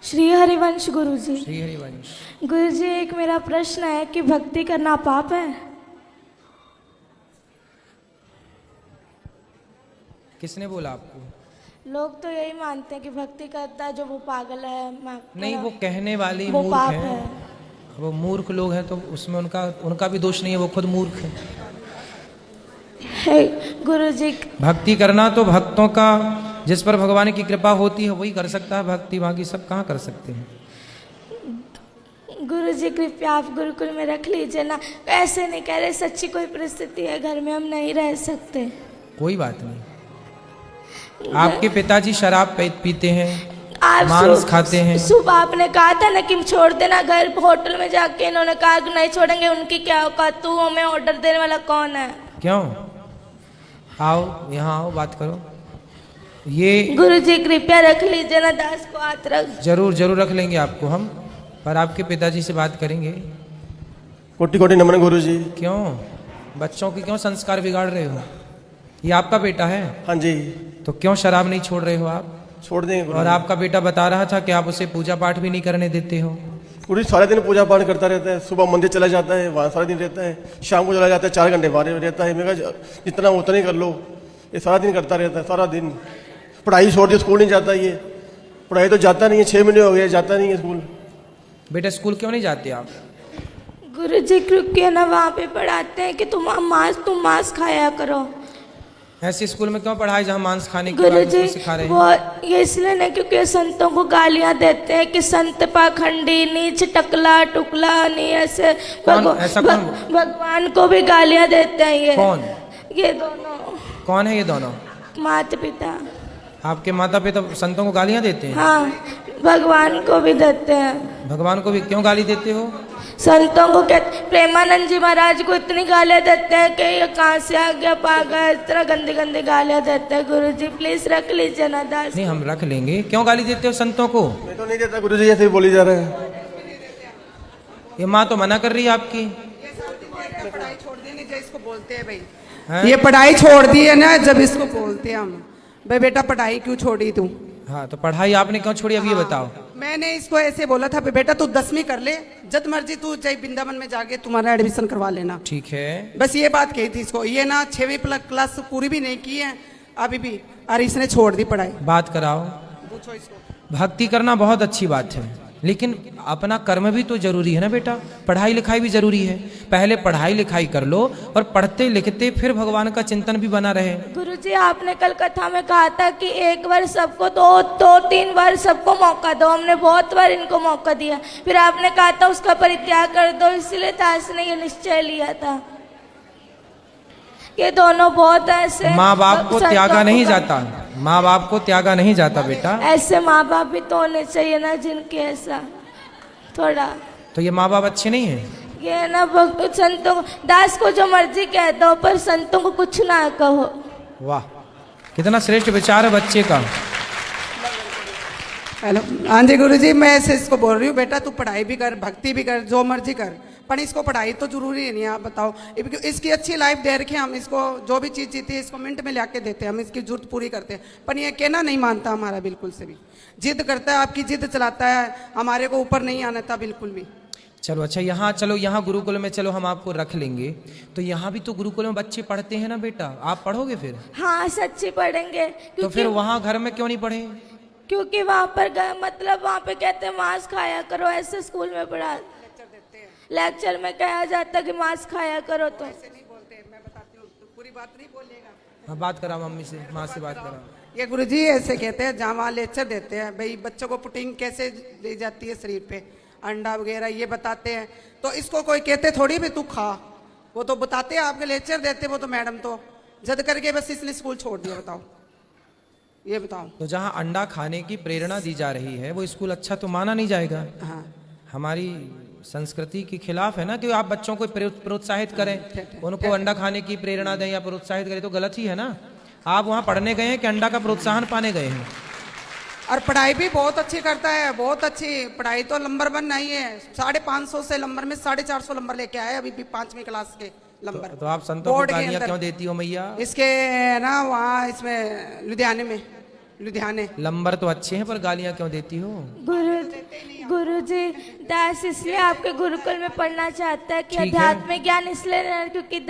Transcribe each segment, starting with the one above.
श्री हरिवंश गुरुजी। श्री हरिवंश। गुरुजी, एक मेरा प्रश्न है कि भक्ति करना पाप है? किसने बोला आपको? लोग तो यही मानते हैं कि भक्ति करता है जो वो पागल है। नहीं, वो कहने वाले वो मूर्ख पाप हैं। है। वो मूर्ख लोग हैं तो उसमें उनका भी दोष नहीं है, वो खुद मूर्ख है। गुरुजी, भक्ति करना तो भक्तों का, जिस पर भगवान की कृपा होती है वही कर सकता है भक्ति, बाकी सब कहाँ कर सकते हैं। गुरुजी कृपया आप गुरुकुल में रख लीजिए ना। ऐसे नहीं कह रहे, सच्ची कोई परिस्थिति है घर में, हम नहीं रह सकते। कोई बात नहीं। आपके पिताजी शराब पीते हैं, आप मांस खाते हैं। सुबह आपने कहा था ना कि छोड़ देना घर, होटल में जाके इन्होंने कहा कि नहीं छोड़ेंगे। उनकी क्या औकात, तू हमें ऑर्डर देने वाला कौन है? क्यों? आओ यहाँ आओ, बात करो। ये गुरुजी कृपया रख लीजिए ना, दास को हाथ रख। जरूर जरूर रख लेंगे आपको हम, पर आपके पिताजी से बात करेंगे। कोटि कोटि नमन गुरुजी। क्यों बच्चों के क्यों संस्कार बिगाड़ रहे हो? ये आपका बेटा है? हाँ जी। तो क्यों शराब नहीं छोड़ रहे हो आप? छोड़ देंगे गुरुजी। और आपका बेटा बता रहा था कि आप उसे पूजा पाठ भी नहीं करने देते हो। गुरुजी सारे दिन पूजा पाठ करता रहता है, सुबह मंदिर चला जाता है, वहाँ सारा दिन रहता है, शाम को चला जाता है, 4 घंटे बाहर रहता है। मैं कहा जितना उतना ही कर लो, ये सारा दिन करता रहता है, सारा दिन। पढ़ाई छोड़ दी, स्कूल नहीं जाता ये, पढ़ाई तो जाता नहीं है, 6 महीने हो गए जाता नहीं है स्कूल। बेटा स्कूल क्यों नहीं जाते आप? गुरुजी क्योंकि ना वहाँ पे पढ़ाते हैं कि तुम मांस खाया करो। ऐसे स्कूल में क्यों पढ़ाए जहाँ मांस खाने की बात गुरुजी सिखा रहे हैं? वो ये इसलिए नहीं क्योंकि संतों को गालियाँ देते हैं कि संत पाखंडी, नीच, टकला टुकला, नहीं ऐसे। ऐसा कौन? भगवान को भी गालियाँ देते हैं ये। कौन? ये दोनों। कौन है ये दोनों? माता पिता। आपके माता पिता संतों को गालियाँ देते हैं? हाँ, भगवान को भी देते हैं। भगवान को भी क्यों गाली देते हो? संतों को कहते, प्रेमानंद जी महाराज को इतनी गालियाँ देते हैं कि ये कहाँ से आ गया पागल, इस तरह गंदी गंदी गालियाँ देते हैं। गुरुजी प्लीज रख लीजिए ना दास। नहीं, हम रख लेंगे। क्यों गाली देते हो संतों को? मैं तो नहीं देता गुरुजी, ऐसे ही बोली जा रहे हैं। ये माँ तो मना कर रही है आपकी। पढ़ाई छोड़ देने जो इसको बोलते हैं भाई, हैं? ये पढ़ाई छोड़ दी है ना, जब इसको बोलते हैं हम भाई बेटा पढ़ाई क्यों छोड़ी तू? हाँ, तो पढ़ाई आपने क्यों छोड़ी अब ये बताओ। मैंने इसको ऐसे बोला था बेटा तू 10वीं कर ले, जब मर्जी तू चाहे वृंदावन में जाके तुम्हारा एडमिशन करवा लेना। ठीक है। बस ये बात कही थी इसको। ये ना 6वीं क्लास पूरी भी नहीं की है अभी भी, और इसने छोड़ दी पढ़ाई। बात कराओ। पूछो इसको। भक्ति करना बहुत अच्छी बात है, लेकिन अपना कर्म भी तो जरूरी है ना बेटा। पढ़ाई लिखाई भी जरूरी है। पहले पढ़ाई लिखाई कर लो और पढ़ते लिखते फिर भगवान का चिंतन भी बना रहे। गुरुजी आपने कल कथा में कहा था कि एक बार सबको दो 3 बार सबको मौका दो। हमने बहुत बार इनको मौका दिया, फिर आपने कहा था उसका परित्याग कर दो। इसलिए दास ने ये निश्चय लिया था। ये दोनों बहुत ऐसे माँ बाप को त्यागा नहीं जाता, माँ बाप को त्यागा नहीं जाता बेटा। ऐसे माँ बाप भी तो होने चाहिए ना जिनके ऐसा थोड़ा। तो ये माँ बाप अच्छे नहीं हैं? ये ना संतों को, दास को जो मर्जी कह दो पर संतों को कुछ ना कहो। वाह, कितना श्रेष्ठ विचार है बच्चे का। हेलो, हाँ जी गुरुजी, मैं ऐसे इसको बोल रही हूँ बेटा तू पढ़ाई भी कर, भक्ति भी कर, जो मर्जी कर, पर इसको पढ़ाई तो जरूरी नहीं है। आप बताओ, इसकी अच्छी लाइफ दे रखी है, हम इसको जो भी चीज़ जीती है इसको मिनट में लाके देते हैं, हम इसकी जरूरत पूरी करते हैं। पर ये कहना नहीं मानता हमारा बिल्कुल से भी, जिद करता है, आपकी जिद चलाता है, हमारे को ऊपर नहीं आना था बिल्कुल भी। चलो अच्छा, यहाँ चलो, यहाँ गुरुकुल में चलो, हम आपको रख लेंगे। तो यहाँ भी तो गुरुकुल में बच्चे पढ़ते हैं ना बेटा, आप पढ़ोगे फिर? हाँ सच्ची पढ़ेंगे। तो फिर वहाँ घर में क्यों नहीं पढ़े? क्योंकि वहाँ पर मतलब वहाँ पे कहते हैं मांस खाया करो। ऐसे स्कूल में पढ़ा, लेक्चर में कहा जाता कि मांस खाया करो। तो ऐसे नहीं बोलते, मैं बताती हूँ, तो पूरी बात नहीं बोलेगा। हाँ, बात करा मम्मी से, माँ से बात करा। ये गुरुजी ऐसे कहते हैं, जहाँ वहाँ लेक्चर देते हैं भाई बच्चों को पुटिंग कैसे दी जाती है शरीर पे, अंडा वगैरह ये बताते हैं। तो इसको कोई कहते थोड़ी भी तू खा, वो तो बताते हैं, आपके लेक्चर देते वो तो मैडम तो जद करके बस इसने स्कूल छोड़ दिया। बताओ, ये बताओ। तो जहाँ अंडा खाने की प्रेरणा दी जा रही है वो स्कूल अच्छा तो माना नहीं जाएगा। हाँ, हमारी संस्कृति के खिलाफ है ना कि आप बच्चों को प्रोत्साहित करें, उनको अंडा खाने की प्रेरणा दें या प्रोत्साहित करें, तो गलत ही है ना। आप वहाँ पढ़ने गए हैं कि अंडा का प्रोत्साहन पाने गए हैं? और पढ़ाई भी बहुत अच्छी करता है, बहुत अच्छी पढ़ाई, तो नंबर 1 नहीं है। 550 से नंबर में 450 नंबर लेके आए अभी भी 5वीं क्लास के नंबर। तो आप संतों को गालियाँ क्यों देती हो मैया? इसके ना वहाँ इसमें लुधियाने में लुधियाने। नंबर तो अच्छे हैं पर गालियां क्यों देती हो? गुरुजी, दास इसलिए आपके गुरुकुल में पढ़ना चाहता है कि ठीक है। अध्यात्म ज्ञान इसलिए लेना, क्योंकि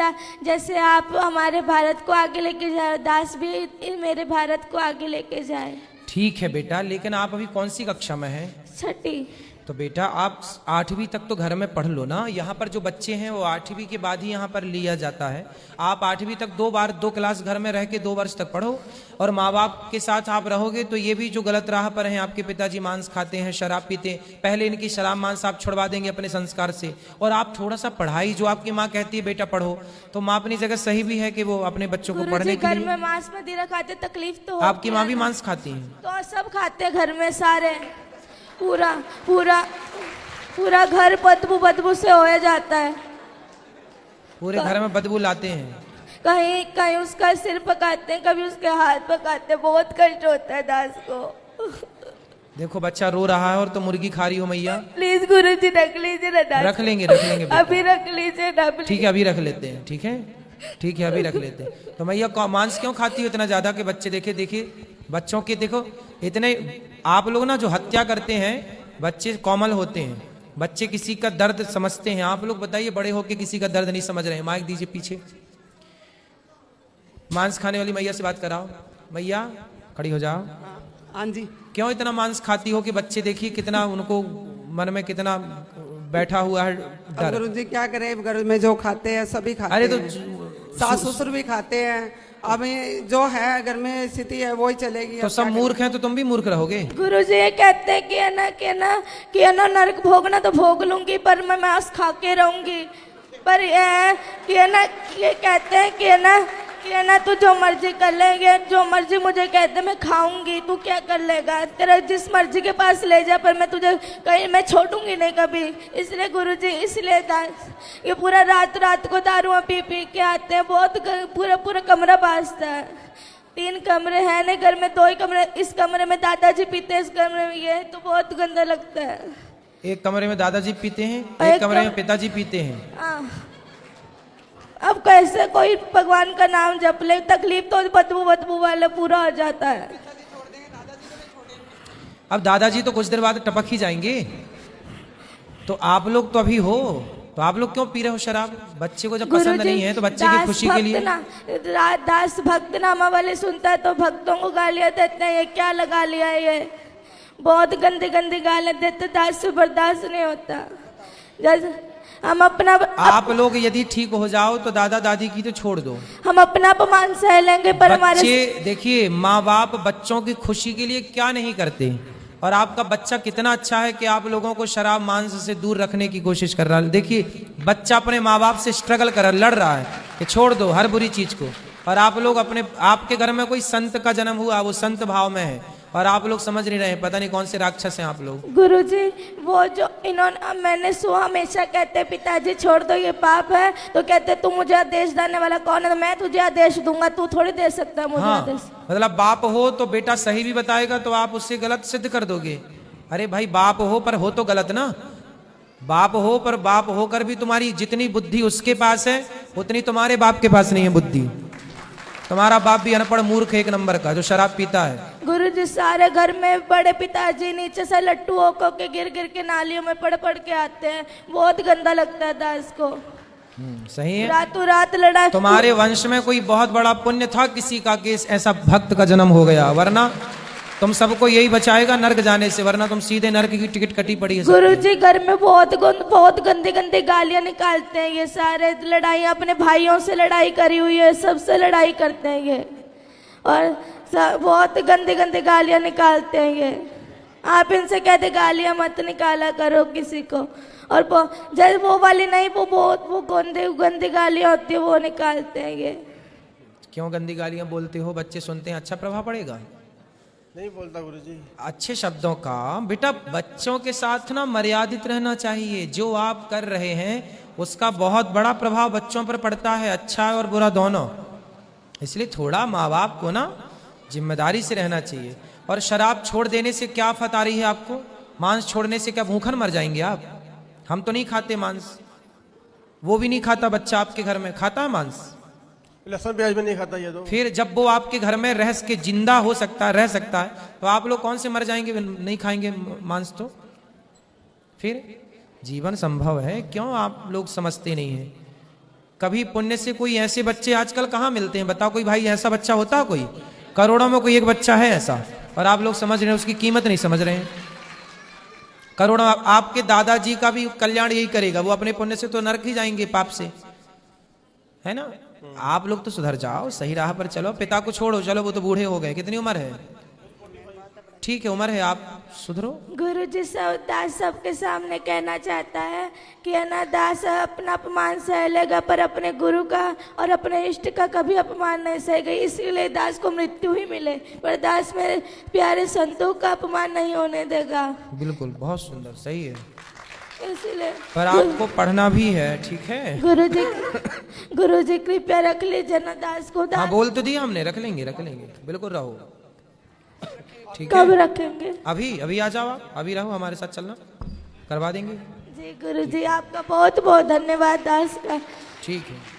जैसे आप हमारे भारत को आगे लेके जाए, दास भी मेरे भारत को आगे लेके जाए। ठीक है बेटा, लेकिन आप अभी कौन सी कक्षा में हैं? छठी। तो बेटा आप 8वीं तक तो घर में पढ़ लो ना। यहाँ पर जो बच्चे हैं वो 8वीं के बाद ही यहाँ पर लिया जाता है। आप 8वीं तक 2 क्लास घर में रह के 2 वर्ष तक पढ़ो, और माँ बाप के साथ आप रहोगे तो ये भी जो गलत राह पर हैं, आपके पिताजी मांस खाते हैं, शराब पीते हैं, पहले इनकी शराब मांस आप छुड़वा देंगे अपने संस्कार से, और आप थोड़ा सा पढ़ाई, जो आपकी माँ कहती है बेटा पढ़ो, तो माँ अपनी जगह सही भी है कि वो अपने बच्चों को पढ़ने के घर लिए। में मांस मदिरा खाते, तकलीफ तो होती आपकी माँ भी है ना। मांस खाती है? तो सब खाते हैं घर में सारे, पूरा पूरा पूरा घर बदबू से हो जाता है। पूरे घर में बदबू लाते हैं? कहीं कहीं उसका सिर पकाते हैं, कभी उसके हाथ पकाते हैं, बहुत कष्ट होता है दास को। देखो बच्चा रो रहा है और तो मुर्गी खा रही हो मैया। प्लीज गुरुजी रख लीजिए ना दास। रख लेंगे बेटा। अभी रख लीजिए ना please। ठीक है अभी रख लेते हैं। ठीक है ठीक है अभी रख लेते हैं। तो मैया मांस क्यों खाती हो इतना ज्यादा कि बच्चे देखिए बच्चों के देखो इतने, आप लोग ना जो हत्या करते हैं, बच्चे कोमल होते हैं, बच्चे किसी का दर्द समझते हैं। आप लोग बताइए बड़े होके किसी का दर्द नहीं समझ रहे हैं। माइक दीजिए पीछे। मांस खाने वाली मैया से बात कराओ। मैया खड़ी हो जाओ। हाँ जी। क्यों इतना मांस खाती हो कि बच्चे देखिए कितना उनको मन में कितना बैठा हुआ है डर। गुरु जी क्या करें, घर में जो खाते हैं सभी खाते अरे तो हैं, सास ससुर भी खाते हैं। अब ये जो है घर में स्थिति है वही चलेगी। तो सब मूर्ख हैं तो तुम भी मूर्ख रहोगे। गुरुजी ये कहते हैं कि है ना नरक भोगना तो भोग लूंगी, पर मैं मांस खा के रहूंगी। पर ये है कि है ना, ये कहते हैं कि है ना तू जो मर्जी कर लेंगे, जो मर्जी मुझे कहते मैं खाऊंगी, तू क्या कर लेगा, तेरा जिस मर्जी के पास ले जा, पर मैं तुझे कहीं मैं छोड़ूंगी नहीं कभी। इसलिए गुरुजी, इसलिए ये पूरा रात को दारुआं पी के आते हैं, बहुत पूरा कमरा बाजता है। 3 कमरे हैं नहीं घर में, 2 ही कमरे, इस कमरे में दादाजी पीते हैं, इस कमरे में ये, तो बहुत गंदा लगता है। एक कमरे में दादाजी पीते हैं, एक कमरे में पिताजी पीते हैं। अब कैसे कोई भगवान का नाम जप ले, तकलीफ तो बदबू वाले पूरा हो जाता है। अब दादाजी तो कुछ देर बाद टपक ही जाएंगे। तो आप लोग तो अभी हो, तो आप लोग क्यों पी रहे हो शराब? बच्चे को जब पसंद नहीं है तो बच्चे की खुशी के लिए। दास भक्त नामा वाले सुनता है तो भक्तों को गालियां देते हैं, ये क्या लगा लिया है, ये बहुत गंदी गालियां देते, दास से बर्दाश्त नहीं होता। जैसे हम अपना आप लोग यदि ठीक हो जाओ तो दादा दादी की तो छोड़ दो, हम अपना अपमान सह लेंगे, पर हमारे बच्चे देखिए माँ बाप बच्चों की खुशी के लिए क्या नहीं करते। और आपका बच्चा कितना अच्छा है कि आप लोगों को शराब मांस से दूर रखने की कोशिश कर रहा है। देखिए बच्चा अपने माँ बाप से स्ट्रगल कर लड़ रहा है कि छोड़ दो हर बुरी चीज को, और आप लोग आपके घर में कोई संत का जन्म हुआ, वो संत भाव में है, और आप लोग समझ नहीं रहे, पता नहीं कौन से राक्षस हैं आप लोग। गुरुजी वो जो इन्होंने, मैंने सुना हमेशा कहते पिताजी छोड़ दो ये पाप है, तो कहते तू मुझे आदेश देने वाला कौन है, तो मैं तुझे आदेश दूंगा, तू थोड़ी दे सकता है मुझे आदेश। मतलब बाप हो तो बेटा सही भी बताएगा तो आप उससे गलत सिद्ध कर दोगे। अरे भाई बाप हो पर हो तो गलत ना। बाप हो पर बाप होकर भी तुम्हारी जितनी बुद्धि उसके पास है उतनी तुम्हारे बाप के पास नहीं है बुद्धि। तुम्हारा बाप भी अनपढ़ मूर्ख 1 नंबर का जो शराब पीता है। गुरुजी सारे घर में बड़े पिताजी नीचे से लट्टू होकर के गिर के नालियों में पड़ के आते हैं, बहुत गंदा लगता है दास को। सही है। रातों रात लड़ा। तुम्हारे वंश में कोई बहुत बड़ा पुण्य था किसी का कि ऐसा भक्त का जन्म हो गया, वरना तुम सबको यही बचाएगा नर्क जाने से, वरना तुम सीधे नर्क की टिकट कटी पड़ी है। गुरुजी घर में बहुत गंदी गालियां निकालते हैं ये सारे, लड़ाई अपने भाइयों से लड़ाई करी हुई है, सबसे लड़ाई करते हैं ये, और बहुत गंदी गालियां निकालते हैं ये। आप इनसे कहते गालियां मत निकाला करो किसी को, और जैसे वो वाली नहीं, वो गंदी गालियां होती है वो निकालते हैं ये। क्यों गंदी गालियां बोलते हो? बच्चे सुनते हैं, अच्छा प्रभाव पड़ेगा? नहीं बोलता गुरुजी। अच्छे शब्दों का बेटा बच्चों के साथ ना मर्यादित रहना चाहिए। जो आप कर रहे हैं उसका बहुत बड़ा प्रभाव बच्चों पर पड़ता है, अच्छा और बुरा दोनों। इसलिए थोड़ा माँ बाप को ना जिम्मेदारी से रहना चाहिए। और शराब छोड़ देने से क्या आफत आ रही है आपको? मांस छोड़ने से क्या भूखन मर जाएंगे आप? हम तो नहीं खाते मांस, वो भी नहीं खाता बच्चा आपके घर में, खाता है मांस? लहसुन प्याज भी नहीं खाता ये तो। फिर जब वो आपके घर में रह के जिंदा हो सकता है, रह सकता है, तो आप लोग कौन से मर जाएंगे, नहीं खाएंगे मांस तो? फिर जीवन संभव है, क्यों आप लोग समझते नहीं हैं? कभी पुण्य से कोई ऐसे बच्चे आजकल कहाँ मिलते हैं, बताओ कोई भाई ऐसा बच्चा होता है? कोई करोड़ों में कोई एक बच्चा है ऐसा, और आप लोग समझ रहे हैं, उसकी कीमत नहीं समझ रहे हैं। करोड़ों, आपके दादाजी का भी कल्याण यही करेगा, वो अपने पुण्य से तो नरक ही जाएंगे, पाप से, है ना? आप लोग तो सुधर जाओ, सही राह पर चलो, पिता को छोड़ो, चलो वो तो बूढ़े हो गए, कितनी उम्र है? ठीक है, उम्र है, आप सुधरो। गुरु जी दास सबके सामने कहना चाहता है कि दास अपना अपमान सह लेगा, पर अपने गुरु का और अपने इष्ट का कभी अपमान नहीं सहेगा, इसलिए दास को मृत्यु ही मिले, पर दास मेरे प्यारे संतों का अपमान नहीं होने देगा। बिल्कुल, बहुत सुंदर, सही है, इसलिए पर आपको पढ़ना भी है, ठीक है? गुरु जी कृपया रख लीजिए ना दास को। हाँ, बोल तो दिया हमने, रख लेंगे, रख लेंगे, बिल्कुल रहो, ठीक कब है? रखेंगे? अभी आ जाओ आप, अभी रहो, हमारे साथ चलना, करवा देंगे। जी गुरु जी, आपका बहुत बहुत धन्यवाद दास का। ठीक है।